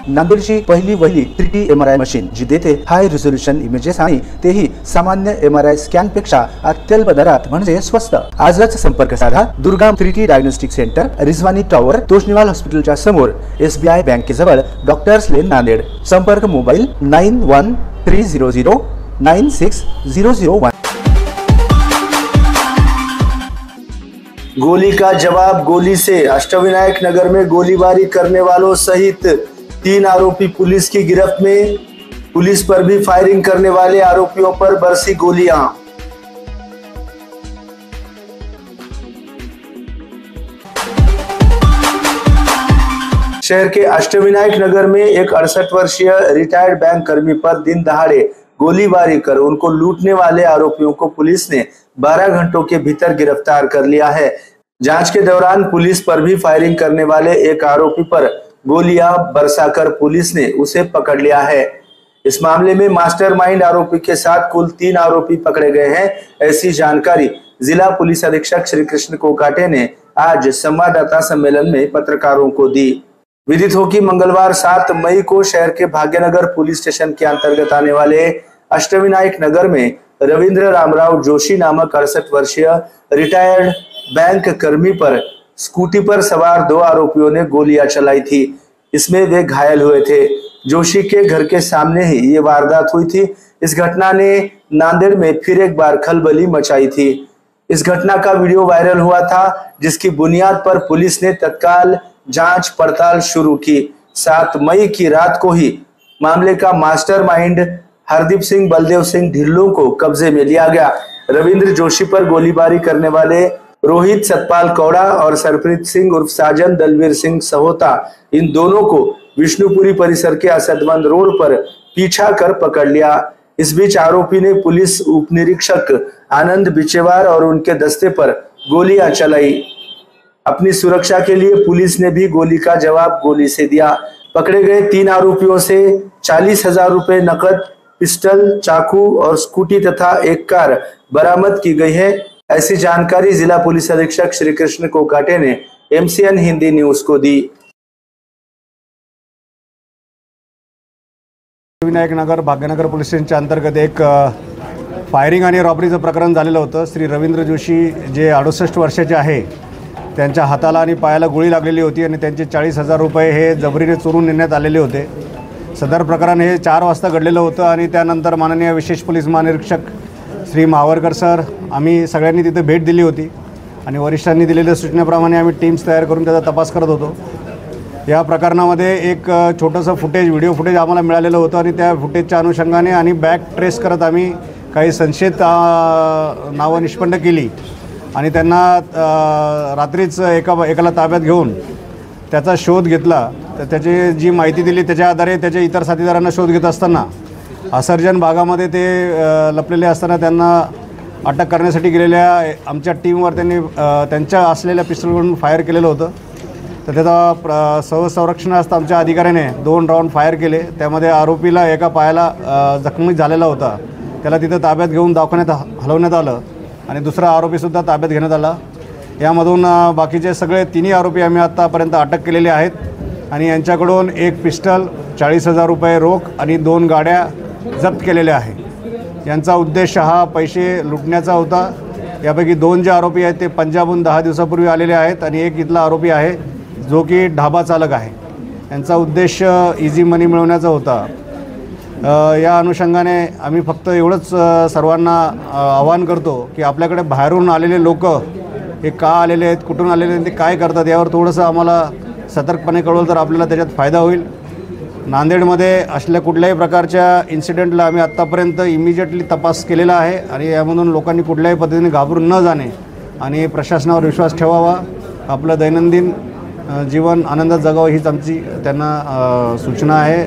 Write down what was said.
नांदेडची पहिली वहिली 3D MRI machine जी देते हाय resolution images आणि तेही सामान्य MRI स्कॅन पेक्षा अत्यल्प दरात म्हणजे स्वस्त। आजच संपर्क साधा Durga 3D diagnostic centre, Rizwani tower, Toshniwal हॉस्पिटलच्या समोर, SBI बँकेजवळ, डॉक्टर्स लेन, नांदेड। संपर्क मोबाईल 9130096001। गोली का जवाब गोली से। अष्टविनायक नगर में गोलीबारी करने वालों सहित 3 आरोपी पुलिस की गिरफ्त में। पुलिस पर भी फायरिंग करने वाले आरोपियों पर बरसी गोलियां। शहर के अष्टविनायक नगर में एक 68 वर्षीय रिटायर्ड बैंक कर्मी पर दिन दहाड़े गोलीबारी कर उनको लूटने वाले आरोपियों को पुलिस ने 12 घंटों के भीतर गिरफ्तार कर लिया है। जांच के दौरान पुलिस पर भी फायरिंग करने वाले एक आरोपी पर गोलियां बरसाकर पुलिस ने उसे पकड़ लिया है। इस मामले में मास्टरमाइंड आरोपी के साथ कुल 3 आरोपी पकड़े गए हैं। ऐसी जानकारी जिला पुलिस अधीक्षक श्री कृष्ण कोकाटे ने आज संवाददाता सम्मेलन में पत्रकारों को दी। विदित हो कि मंगलवार 7 मई को शहर के भाग्यनगर पुलिस स्टेशन के अंतर्गत आने वाले अष्टविनायक नगर में रविंद्र रामराव जोशी नामक 68 वर्षीय रिटायर्ड बैंक कर्मी पर स्कूटी पर सवार 2 आरोपियों ने गोलियां चलाई थी। इसमें वे घायल हुए थे। जोशी के घर के सामने ही ये वारदात हुई थी। इस घटना ने नांदेड़ में फिर एक बार खलबली मचाई थी। इस घटना का वीडियो वायरल हुआ था, जिसकी बुनियाद पर पुलिस ने तत्काल जांच पड़ताल शुरू की। 7 मई की रात को ही मामले का मास्टरमाइंड हरदीप सिंह बलदेव सिंह ढिल्लों को कब्जे में लिया गया। रविंद्र जोशी पर गोलीबारी करने वाले रोहित सतपाल कौड़ा और सरप्रीत सिंह उर्फ साजन दलवीर सिंह सहोता, इन दोनों को विष्णुपुरी परिसर के असदमंद रोड पर पीछा कर पकड़ लिया। इस बीच आरोपी ने पुलिस उप निरीक्षक आनंद बिचेवार और उनके दस्ते पर गोलियां चलाई। अपनी सुरक्षा के लिए पुलिस ने भी गोली का जवाब गोली से दिया। पकड़े गए 3 आरोपियों से 40,000 रुपए नकद, पिस्टल, चाकू और स्कूटी तथा एक कार बरामद की गई है। ऐसी जानकारी जिला पुलिस अधीक्षक श्री कृष्ण कोकाटे ने MCN हिंदी न्यूज को दी। विनायक नगर भाग्यनगर पोलीस स्टेशनच्या अंतर्गत एक फायरिंग आणि रॉबरीचं प्रकरण झालेलं होतं। श्री रवींद्र जोशी जे 68 वर्षाचे आहे, त्यांच्या हाताला आणि पायाला गोळी लागलेली होती आणि त्यांचे 40,000 रुपये हे जबरीने चोरून नेण्यात आलेले होते। सदर प्रकरण हे 4 वाजता घडलेलं होतं आणि त्यानंतर माननीय विशेष पोलीस महानिरीक्षक श्री मावरकर सर, आम्ही सगळ्यांनी तिथे भेट दिली होती आणि वरिष्ठांनी दिलेल्या सूचनेप्रमाणे आम्ही टीम्स तयार करून त्याचा तपास करत होतो। या प्रकरणामध्ये एक छोटंसं व्हिडिओ फुटेज आम्हाला मिळालेलं होतं आणि त्या फुटेजच्या अनुषंगाने आणि बॅक ट्रेस करत आम्ही काही संशयित नावं निष्पन्न केली आणि त्यांना रात्रीच एकाला ताब्यात घेऊन त्याचा शोध घेतला। तर त्याची जी माहिती दिली त्याच्या आधारे त्याच्या इतर साथीदारांना शोध घेत असताना असर्जन भागामध्ये ते लपलेले असताना त्यांना अटक करण्यासाठी गेलेल्या आमच्या टीमवर त्यांनी त्यांच्या असलेल्या पिस्टलवरून फायर केलेलं होतं। तर त्याचा संरक्षणार्थ आमच्या अधिकाऱ्याने 2 राऊंड फायर केले। त्यामध्ये आरोपीला एका पायाला जखमी झालेला होता, त्याला तिथं ताब्यात घेऊन दवाखान्यात हलवण्यात आलं आणि दुसरा आरोपीसुद्धा ताब्यात घेण्यात आला। यामधून बाकीचे सगळे 3 आरोपी आम्ही आत्तापर्यंत अटक केलेले आहेत आणि यांच्याकडून एक पिस्टल, 40,000 रुपये रोख आणि 2 गाड्या जप्त केलेल्या आहे। यांचा उद्देश हा पैसे लुटण्याचा होता। यापैकी 2 जे आरोपी आहेत ते पंजाबहून 10 दिवसापूर्वी आलेले आहेत आणि एक इथला आरोपी आहे जो की ढाबा चालक आहे। यांचा उद्देश इझी मनी मिळवण्याचा होता। या अनुषंगाने आम्ही फक्त एवढंच सर्वांना आवाहन करतो की आपल्याकडे बाहेरून आलेले लोक हे का आलेले आहेत, कुठून आलेले आहेत, ते काय करतात, यावर थोडंसं आम्हाला सतर्कपणे कळवलं तर आपल्याला त्याच्यात फायदा होईल। नांदेडमध्ये असल्या कुठल्याही प्रकारच्या इन्सिडेंटला आम्ही आत्तापर्यंत इमिजिएटली तपास केलेला आहे आणि यामधून लोकांनी कुठल्याही पद्धतीने घाबरून न जाणे आणि प्रशासनावर विश्वास ठेवावा, आपलं दैनंदिन जीवन आनंदात जगावं हीच आमची त्यांना सूचना आहे।